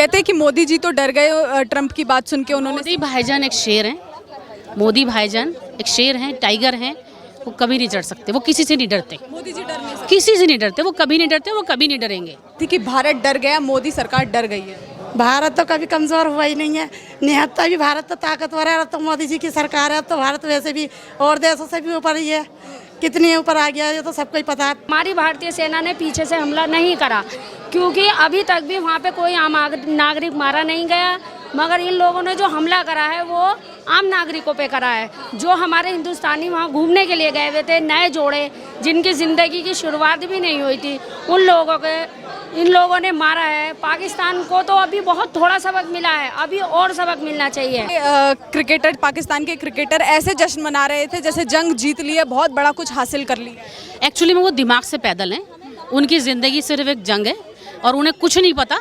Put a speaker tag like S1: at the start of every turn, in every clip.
S1: कहते हैं कि मोदी जी तो डर गए ट्रंप की बात सुन के। उन्होंने
S2: मोदी भाईजान एक शेर हैं, मोदी भाईजान एक शेर हैं, टाइगर हैं। वो कभी नहीं डर सकते, वो किसी से नहीं डरते।
S1: मोदी जी डर नहीं सकते
S2: किसी से नहीं डरते, वो कभी नहीं डरते, वो कभी नहीं डरेंगे।
S1: थी कि भारत डर गया, मोदी सरकार डर गई है।
S3: भारत तो कभी कमज़ोर हुआ ही नहीं है, निहत्ता भी भारत तो ताकतवर है। तो मोदी जी की सरकार है तो भारत वैसे भी और देशों से भी ऊपर ही है। कितनी ऊपर आ गया ये तो सबको ही पता है।
S4: हमारी भारतीय सेना ने पीछे से हमला नहीं करा, क्योंकि अभी तक भी वहाँ पे कोई आम नागरिक मारा नहीं गया। मगर इन लोगों ने जो हमला करा है वो आम नागरिकों पे करा है। जो हमारे हिंदुस्तानी वहाँ घूमने के लिए गए हुए थे, नए जोड़े जिनकी ज़िंदगी की शुरुआत भी नहीं हुई थी, उन लोगों के इन लोगों ने मारा है। पाकिस्तान को तो अभी बहुत थोड़ा सबक मिला है, अभी और सबक मिलना चाहिए।
S1: क्रिकेटर, पाकिस्तान के क्रिकेटर ऐसे जश्न मना रहे थे जैसे जंग जीत ली है, बहुत बड़ा कुछ हासिल कर लिया।
S2: एक्चुअली में वो दिमाग से पैदल हैं, उनकी ज़िंदगी सिर्फ एक जंग है और उन्हें कुछ नहीं पता।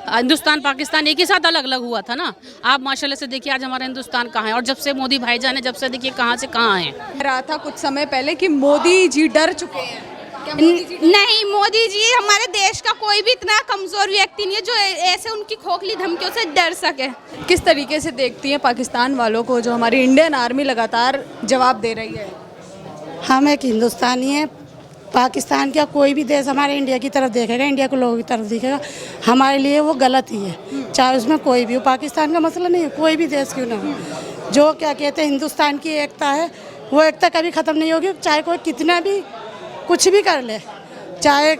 S2: हिंदुस्तान पाकिस्तान एक ही साथ अलग अलग हुआ था ना। आप माशाल्लाह से देखिए आज हमारा हिंदुस्तान कहाँ है, और जब से मोदी भाईजान है, जब से देखिए कहाँ से कहाँ है।
S1: रहा था कुछ समय पहले कि मोदी जी डर चुके हैं।
S5: नहीं, मोदी जी हमारे देश का कोई भी इतना कमजोर व्यक्ति नहीं है जो ऐसे उनकी खोखली धमकियों से डर सके।
S1: किस तरीके से देखती हैं पाकिस्तान वालों को जो हमारी इंडियन आर्मी लगातार जवाब दे रही है?
S3: हम एक हिंदुस्तानी है, पाकिस्तान का कोई भी देश हमारे इंडिया की तरफ देखेगा, इंडिया के लोगों की तरफ देखेगा, हमारे लिए वो गलत ही है। चाहे उसमें कोई भी हो, पाकिस्तान का मसला नहीं है, कोई भी देश क्यों ना हो। जो क्या कहते हैं हिंदुस्तान की एकता है, वो एकता कभी ख़त्म नहीं होगी। चाहे कोई कितना भी कुछ भी कर ले, चाहे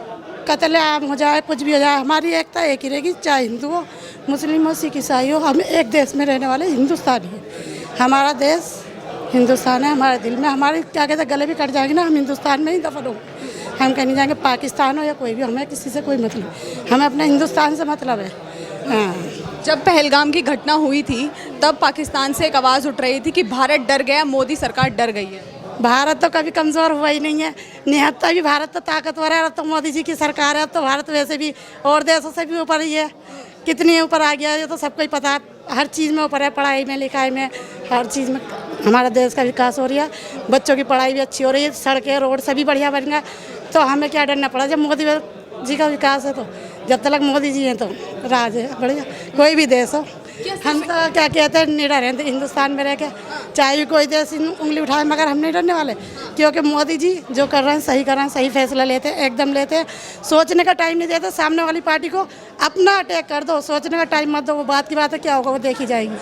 S3: कत्ल आम हो जाए, कुछ भी हो जाए, हमारी एकता एक ही रहेगी। चाहे हिंदू हो, मुस्लिम हो, सिख ईसाई हो, हम एक देश में रहने वाले हिंदुस्तानी हैं। हमारा देश हिंदुस्तान है, हमारे दिल में। हमारे क्या कहते हैं गले भी कट जाएंगे ना, हम हिंदुस्तान में ही दफन हो। हम कहीं नहीं जाएंगे, पाकिस्तान हो या कोई भी, हमें किसी से कोई मतलब, हमें अपने हिंदुस्तान से मतलब है। हाँ,
S1: जब पहलगाम की घटना हुई थी तब पाकिस्तान से एक आवाज़ उठ रही थी कि भारत डर गया, मोदी सरकार डर गई है।
S3: भारत तो कभी कमज़ोर हुआ ही नहीं है, निहत्ता भी भारत तो ताकतवर है। तो मोदी जी की सरकार है तो भारत वैसे भी और देशों से भी ऊपर ही है। कितनी ऊपर आ गया ये तो सबको ही पता है। हर चीज़ में ऊपर है, पढ़ाई में, लिखाई में, हर चीज़ में हमारा देश का विकास हो रहा है। बच्चों की पढ़ाई भी अच्छी हो रही है, सड़कें रोड सभी बढ़िया बन गया। तो हमें क्या डरना पड़ा, जब मोदी जी का विकास है तो। जब तक मोदी जी हैं तो राज है बढ़िया, कोई भी देश हो। हम तो क्या कहते हैं निडर हैं हिंदुस्तान में रह के, चाहे भी कोई देश उंगली उठाए, मगर हम नहीं डरने वाले, क्योंकि मोदी जी जो कर रहे हैं सही कर रहे हैं, सही फैसला लेते हैं, एकदम लेते हैं। सोचने का टाइम नहीं देते, सामने वाली पार्टी को अपना अटैक कर दो, सोचने का टाइम मत दो। वो बात की बात है, क्या होगा वो देखी जाएगी।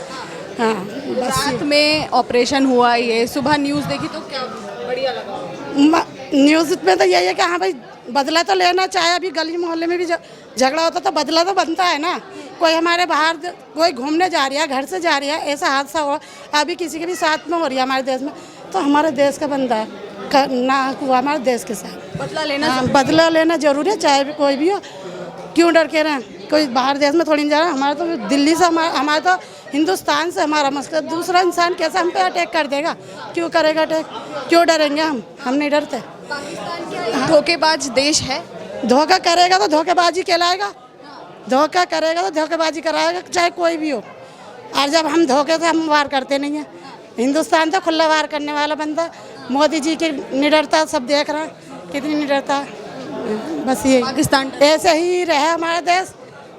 S3: हाँ, बस
S1: रात में ऑपरेशन हुआ, ये सुबह न्यूज़ देखी तो क्या बढ़िया लगा?
S3: न्यूज़ में तो यही है कि हाँ भाई बदला तो लेना चाहे। अभी गली मोहल्ले में भी झगड़ा होता तो बदला तो बनता है ना। कोई हमारे बाहर कोई घूमने जा रही है, घर से जा रही है, ऐसा हादसा हुआ अभी किसी के भी साथ में हो रही है हमारे देश में, तो हमारे देश का बंदा ना हुआ हमारे देश के साथ।
S1: बदला लेना,
S3: हाँ, बदला लेना जरूरी है, चाहे भी कोई भी हो। क्यों डर के रहें? कोई बाहर देश में थोड़ी नहीं जा रहा। हमारा तो दिल्ली से, हमारा तो हिंदुस्तान से हमारा मसला। दूसरा इंसान कैसे हम पे अटैक कर देगा? क्यों करेगा अटैक? क्यों डरेंगे हम नहीं डरते।
S1: धोखेबाज देश है।
S3: धोखा करेगा तो धोखेबाजी कहलाएगा, धोखा करेगा तो धोखेबाजी कराएगा, चाहे कोई भी हो। और जब हम धोखे से हम वार करते नहीं हैं। हिंदुस्तान तो खुला वार करने वाला बंदा। मोदी जी की निडरता सब देख रहे हैं, कितनी निडरता। बस ये
S1: पाकिस्तान
S3: ऐसे ही रहे हमारा देश,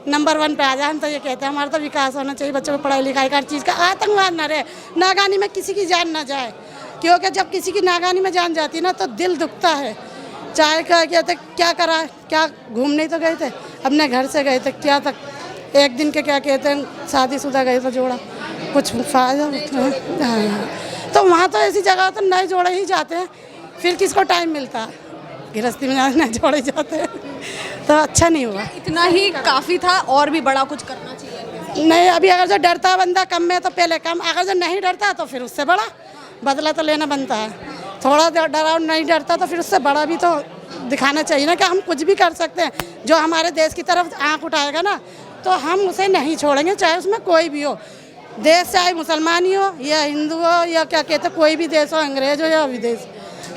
S3: नंबर 1 पे आ जाए। हम तो ये कहते हैं हमारा तो विकास होना चाहिए, बच्चों को पढ़ाई लिखाई हर चीज़ का। आतंकवाद ना रहे, नागानी में किसी की जान ना जाए, क्योंकि जब किसी की नागानी में जान जाती है ना तो दिल दुखता है। चाहे क्या कहते क्या करा, क्या घूमने तो गए थे, अपने घर से गए थे, क्या तक एक दिन के क्या कहते हैं शादीशुदा गए थे जोड़ा, कुछ फायदा। हाँ, तो वहाँ तो ऐसी जगह तो नए जोड़े ही जाते हैं, फिर किसको टाइम मिलता है? गृहस्थी में नए जोड़े जाते हैं, तो अच्छा नहीं हुआ।
S1: इतना ही काफ़ी था, और भी बड़ा कुछ करना चाहिए?
S3: नहीं, अभी अगर जो डरता है बंदा कम में तो पहले कम, अगर जो नहीं डरता तो फिर उससे बड़ा बदला तो लेना बनता है। थोड़ा डरा नहीं डरता तो फिर उससे बड़ा भी तो दिखाना चाहिए ना कि हम कुछ भी कर सकते हैं। जो हमारे देश की तरफ आंख उठाएगा ना तो हम उसे नहीं छोड़ेंगे, चाहे उसमें कोई भी हो देश, चाहे मुसलमान ही हो या हिंदू हो या क्या कहते कोई भी देश हो, अंग्रेज हो या विदेश,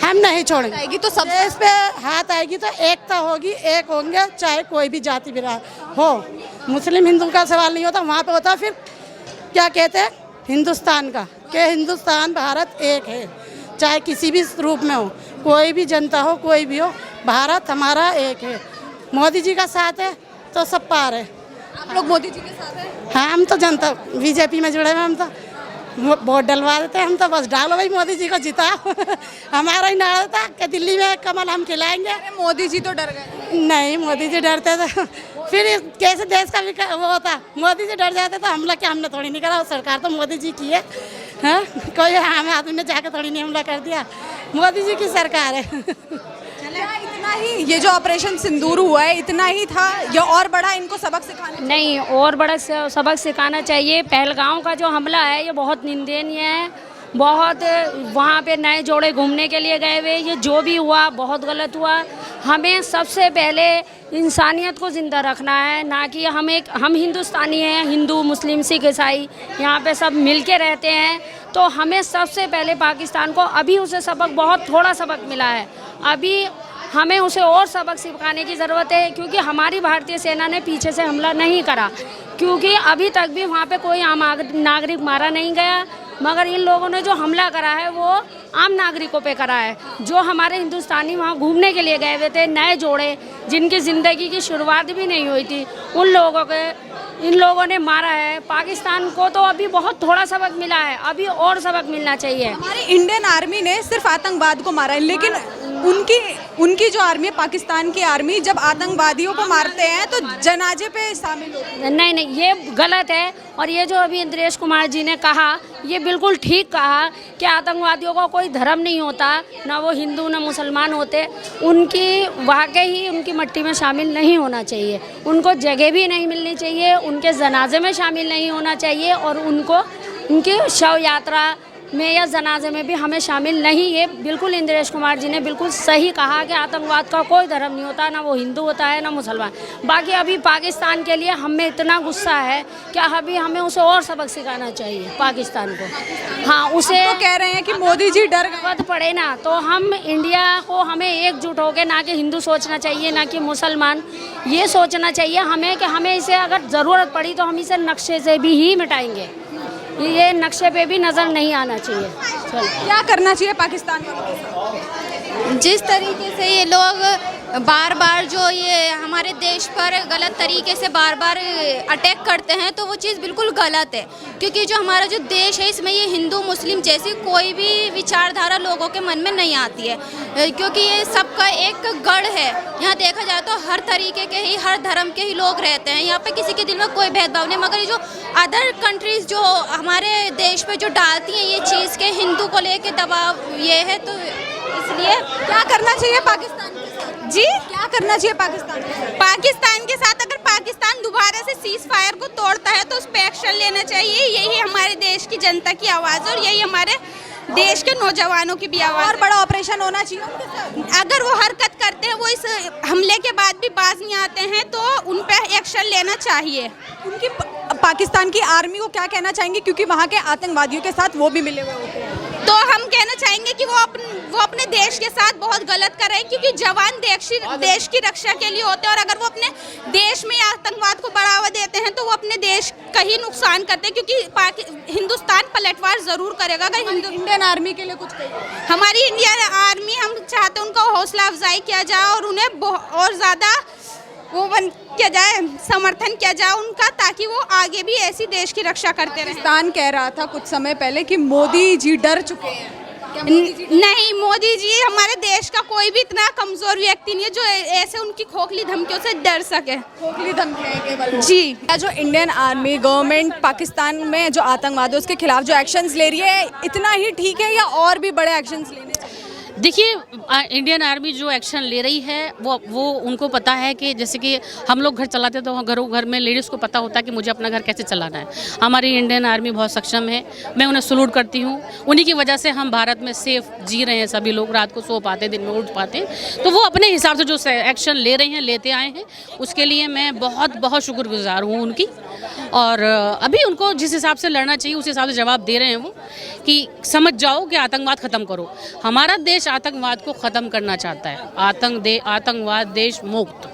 S3: हम नहीं छोड़ेंगे।
S1: आएगी तो सब
S3: देश पे हाथ आएगी तो एकता होगी, एक होंगे, चाहे कोई भी जाति बिरा हो। मुस्लिम हिंदू का सवाल नहीं होता, वहाँ पे होता फिर क्या कहते हैं हिंदुस्तान का, कि हिंदुस्तान भारत एक है, चाहे किसी भी रूप में हो, कोई भी जनता हो, कोई भी हो, भारत हमारा एक है। मोदी जी का साथ है तो सब पार है।
S1: आप लोग मोदी जी के साथ हैं?
S3: हाँ, हम तो जनता बीजेपी में जुड़े हुए, हम तो वोट डलवा देते हैं, हम तो बस डालो भाई मोदी जी को जिताओ। हमारा ही नारा था कि दिल्ली में कमल हम खिलाएंगे।
S1: अरे मोदी जी तो डर गए।
S3: नहीं, मोदी जी डरते तो फिर कैसे देश का वो होता। मोदी जी डर जाते तो हमला क्या, हमने थोड़ी नहीं करा, वो सरकार तो मोदी जी की है। हाँ, कोई हमें आदमी ने जाके थोड़ी नहीं हमला कर दिया, मोदी जी की सरकार है।
S1: क्या इतना ही ये जो ऑपरेशन सिंदूर हुआ है इतना ही था या और बड़ा इनको सबक सिखाना?
S4: नहीं, और बड़ा सबक सिखाना चाहिए। पहलगांव का जो हमला है ये बहुत निंदनीय है। बहुत वहाँ पे नए जोड़े घूमने के लिए गए हुए, ये जो भी हुआ बहुत गलत हुआ। हमें सबसे पहले इंसानियत को ज़िंदा रखना है, ना कि हम हिंदुस्तानी हैं, हिंदू मुस्लिम सिख ईसाई यहाँ पे सब मिल के रहते हैं। तो हमें सबसे पहले पाकिस्तान को अभी उसे बहुत थोड़ा सबक मिला है, अभी हमें उसे और सबक सिखाने की ज़रूरत है, क्योंकि हमारी भारतीय सेना ने पीछे से हमला नहीं करा, क्योंकि अभी तक भी वहाँ पे कोई आम नागरिक मारा नहीं गया। मगर इन लोगों ने जो हमला करा है वो आम नागरिकों पे करा है। जो हमारे हिंदुस्तानी वहाँ घूमने के लिए गए हुए थे, नए जोड़े जिनकी ज़िंदगी की शुरुआत भी नहीं हुई थी, उन लोगों के इन लोगों ने मारा है। पाकिस्तान को तो अभी बहुत थोड़ा सबक मिला है, अभी और सबक मिलना चाहिए।
S1: हमारी इंडियन आर्मी ने सिर्फ आतंकवाद को मारा है, लेकिन उनकी जो आर्मी है, पाकिस्तान की आर्मी, जब आतंकवादियों को मारते हैं तो जनाजे पे शामिल होती है।
S4: नहीं, ये गलत है। और ये जो अभी इंद्रेश कुमार जी ने कहा, ये बिल्कुल ठीक कहा कि आतंकवादियों का कोई धर्म नहीं होता, ना वो हिंदू ना मुसलमान होते। उनकी वाकई उनकी मट्टी में शामिल नहीं होना चाहिए, उनको जगह भी नहीं मिलनी चाहिए, उनके जनाजे में शामिल नहीं होना चाहिए, और उनको उनकी शव यात्रा में या जनाजे में भी हमें शामिल नहीं। ये बिल्कुल इंद्रेश कुमार जी ने बिल्कुल सही कहा कि आतंकवाद का कोई धर्म नहीं होता, ना वो हिंदू होता है ना मुसलमान। बाकी अभी पाकिस्तान के लिए हमें इतना गुस्सा है कि अभी हमें उसे और सबक सिखाना चाहिए पाकिस्तान को। हाँ, उसे
S1: तो कह रहे हैं कि मोदी जी डर गए।
S4: वक्त पड़े ना, तो हम इंडिया को हमें एकजुट होकर, ना कि हिंदू सोचना चाहिए ना कि मुसलमान, ये सोचना चाहिए हमें कि हमें इसे अगर ज़रूरत पड़ी तो हम इसे नक्शे से भी ही मिटाएंगे, ये नक्शे पे भी नज़र नहीं आना चाहिए। चलो,
S1: क्या करना चाहिए पाकिस्तान वालों के साथ?
S5: जिस तरीके से ये लोग बार बार जो ये हमारे देश पर गलत तरीके से बार बार अटैक करते हैं, तो वो चीज़ बिल्कुल गलत है, क्योंकि जो हमारा जो देश है इसमें ये हिंदू मुस्लिम जैसी कोई भी विचारधारा लोगों के मन में नहीं आती है, क्योंकि ये सबका एक गढ़ है। यहाँ देखा जाए तो हर तरीके के ही, हर धर्म के ही लोग रहते हैं, यहाँ पे किसी के दिल में कोई भेदभाव नहीं। मगर ये जो अदर कंट्रीज़ जो हमारे देश पे जो डालती हैं ये चीज़ के हिंदू को लेके दबाव ये है, तो इसलिए
S1: क्या करना चाहिए पाकिस्तान के साथ? जी, क्या करना चाहिए पाकिस्तान के साथ?
S5: पाकिस्तान के साथ अगर पाकिस्तान दोबारा से सीज फायर को तोड़ता है तो उस पर एक्शन लेना चाहिए। यही हमारे देश की जनता की आवाज़ है और यही हमारे देश के नौजवानों की भी आवाज़।
S1: और बड़ा ऑपरेशन होना चाहिए उनके साथ।
S5: अगर वो हरकत करते हैं, वो इस हमले के बाद भी बाज नहीं आते हैं, तो उन पर एक्शन लेना चाहिए।
S1: उनकी पाकिस्तान की आर्मी को क्या कहना चाहेंगे, क्योंकि वहाँ के आतंकवादियों के साथ वो भी मिले हुए होते हैं?
S5: तो हम कहना चाहेंगे कि वो अपने देश के साथ बहुत गलत कर रहे हैं, क्योंकि जवान देश की रक्षा के लिए होते हैं, और अगर वो अपने देश में आतंकवाद को बढ़ावा देते हैं तो वो अपने देश का ही नुकसान करते हैं, क्योंकि हिंदुस्तान पलटवार ज़रूर करेगा। अगर
S1: इंडियन आर्मी के लिए कुछ कहिए।
S5: हमारी इंडियन आर्मी, हम चाहते हैं उनका हौसला अफजाई किया जाए और उन्हें और ज़्यादा किया जाए, समर्थन किया जाए उनका, ताकि वो आगे भी ऐसी देश की रक्षा करते रहें।
S1: पाकिस्तान कह रहा था कुछ समय पहले कि मोदी जी डर चुके हैं।
S5: नहीं, मोदी जी हमारे देश का कोई भी इतना कमज़ोर व्यक्ति नहीं है जो ऐसे उनकी खोखली धमकियों से डर सके।
S1: खोखली धमकियां हैं केवल
S5: जी।
S1: क्या जो इंडियन आर्मी गवर्नमेंट पाकिस्तान में जो आतंकवाद है उसके खिलाफ जो एक्शंस ले रही है, इतना ही ठीक है या और भी बड़े एक्शंस लेने चाहिए?
S2: देखिए, इंडियन आर्मी जो एक्शन ले रही है वो उनको पता है कि जैसे कि हम लोग घर चलाते हैं तो घर में लेडीज़ को पता होता है कि मुझे अपना घर कैसे चलाना है। हमारी इंडियन आर्मी बहुत सक्षम है, मैं उन्हें सलूट करती हूँ। उन्हीं की वजह से हम भारत में सेफ जी रहे हैं, सभी लोग रात को सो पाते, दिन में उठ पाते। तो वो अपने हिसाब से जो एक्शन ले रहे हैं, लेते आए हैं, उसके लिए मैं बहुत बहुत शुक्रगुजार हूँ उनकी। और अभी उनको जिस हिसाब से लड़ना चाहिए उस हिसाब से जवाब दे रहे हैं वो, कि समझ जाओ कि आतंकवाद ख़त्म करो। हमारा देश आतंकवाद को ख़त्म करना चाहता है, आतंकवाद देश मुक्त,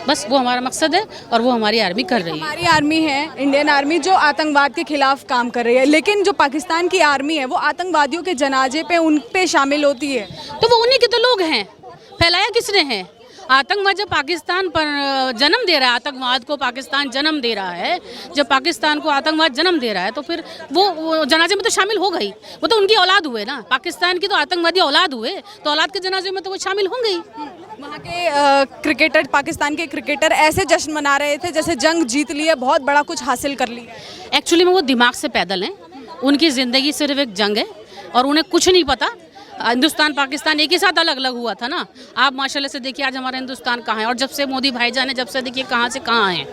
S2: बस वो हमारा मकसद है और वो हमारी आर्मी कर रही है।
S1: हमारी आर्मी है, इंडियन आर्मी, जो आतंकवाद के खिलाफ काम कर रही है, लेकिन जो पाकिस्तान की आर्मी है वो आतंकवादियों के जनाजे पे उन पे शामिल होती है।
S2: तो वो उन्हीं के तो लोग हैं, फैलाया किसने है? आतंकवाद जब पाकिस्तान पर जन्म दे रहा है, आतंकवाद को पाकिस्तान जन्म दे रहा है, जब पाकिस्तान को आतंकवाद जन्म दे रहा है तो फिर वो जनाजे में तो शामिल हो गई। वो तो उनकी औलाद हुए ना, पाकिस्तान की तो आतंकवादी औलाद हुए, तो औलाद के जनाजे में तो वो शामिल होंगे ही।
S1: वहाँ के क्रिकेटर, पाकिस्तान के क्रिकेटर ऐसे जश्न मना रहे थे जैसे जंग जीत ली है, बहुत बड़ा कुछ हासिल कर लिया।
S2: एक्चुअली में वो दिमाग से पैदल हैं, उनकी ज़िंदगी सिर्फ एक जंग है और उन्हें कुछ नहीं पता। हिंदुस्तान पाकिस्तान एक ही साथ अलग अलग हुआ था ना। आप माशाल्लाह से देखिए आज हमारा हिंदुस्तान कहाँ है, और जब से मोदी भाईजान है, जब से देखिए कहाँ से कहाँ हैं,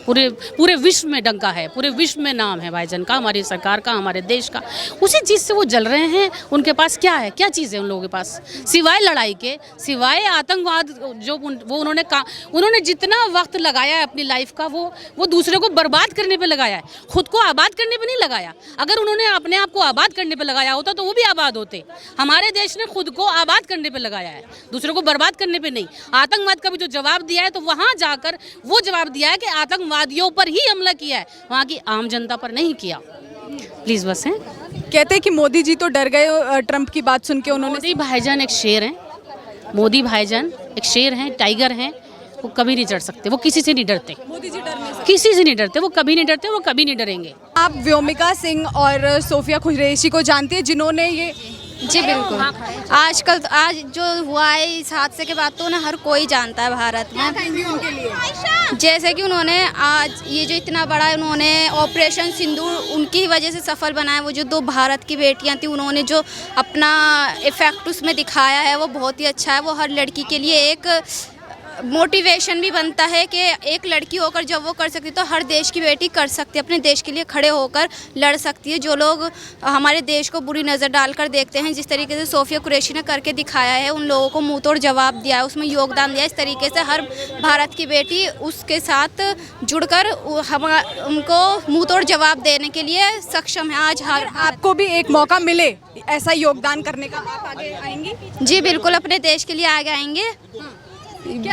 S2: पूरे विश्व में डंका है, पूरे विश्व में नाम है भाईजान का, हमारी सरकार का, हमारे देश का। उसी चीज़ से वो जल रहे हैं। उनके पास क्या है, क्या चीज़ है उन लोगों के पास सिवाय लड़ाई के, सिवाय आतंकवाद। जो वो उन्होंने जितना वक्त लगाया है अपनी लाइफ का, वो दूसरे को बर्बाद करने पर लगाया है, खुद को आबाद करने पर नहीं लगाया। अगर उन्होंने अपने आप को आबाद करने पर लगाया होता तो वो भी आबाद होते। हमारे देश ने खुद को आबाद करने पे लगाया है, दूसरों को बर्बाद करने पे नहीं। आतंकवाद का भी जो जवाब दिया है तो वहां जाकर वो जवाब दिया है कि आतंकवादियों पर ही हमला किया है, वहां की आम जनता पर नहीं किया। प्लीज बस हैं।
S1: कहते हैं कि मोदी जी तो डर गए ट्रंप की बात सुन के। उन्होंने
S2: मोदी भाईजान एक शेर हैं, मोदी भाईजान एक शेर हैं, टाइगर हैं। वो कभी नहीं डर सकते, वो किसी से नहीं डरते।
S1: मोदी जी डर नहीं सकते,
S2: किसी से नहीं डरते, वो कभी नहीं डरते, वो कभी नहीं डरेंगे।
S1: आप व्योमिका सिंह और सोफिया कुरैशी को जानती है, जिन्होंने ये
S5: जी बिल्कुल। आजकल आज जो हुआ है इस हादसे के बाद तो ना हर कोई जानता है भारत में।
S1: उनके लिए
S5: जैसे कि उन्होंने आज ये जो इतना बड़ा उन्होंने ऑपरेशन सिंदूर उनकी ही वजह से सफल बनाया। वो जो 2 भारत की बेटियां थी, उन्होंने जो अपना इफेक्ट उसमें दिखाया है वो बहुत ही अच्छा है। वो हर लड़की के लिए एक मोटिवेशन भी बनता है कि एक लड़की होकर जब वो कर सकती है तो हर देश की बेटी कर सकती है, अपने देश के लिए खड़े होकर लड़ सकती है। जो लोग हमारे देश को बुरी नज़र डालकर देखते हैं, जिस तरीके से सोफिया कुरैशी ने करके दिखाया है, उन लोगों को मुंह तोड़ जवाब दिया है, उसमें योगदान दिया। इस तरीके से हर भारत की बेटी उसके साथ जुड़कर उनको मुंह तोड़ जवाब देने के लिए सक्षम है। आज हर
S1: आपको भी एक मौका मिले ऐसा योगदान करने का, आप आगे आएंगी?
S5: जी बिल्कुल, अपने देश के लिए आगे आएंगे।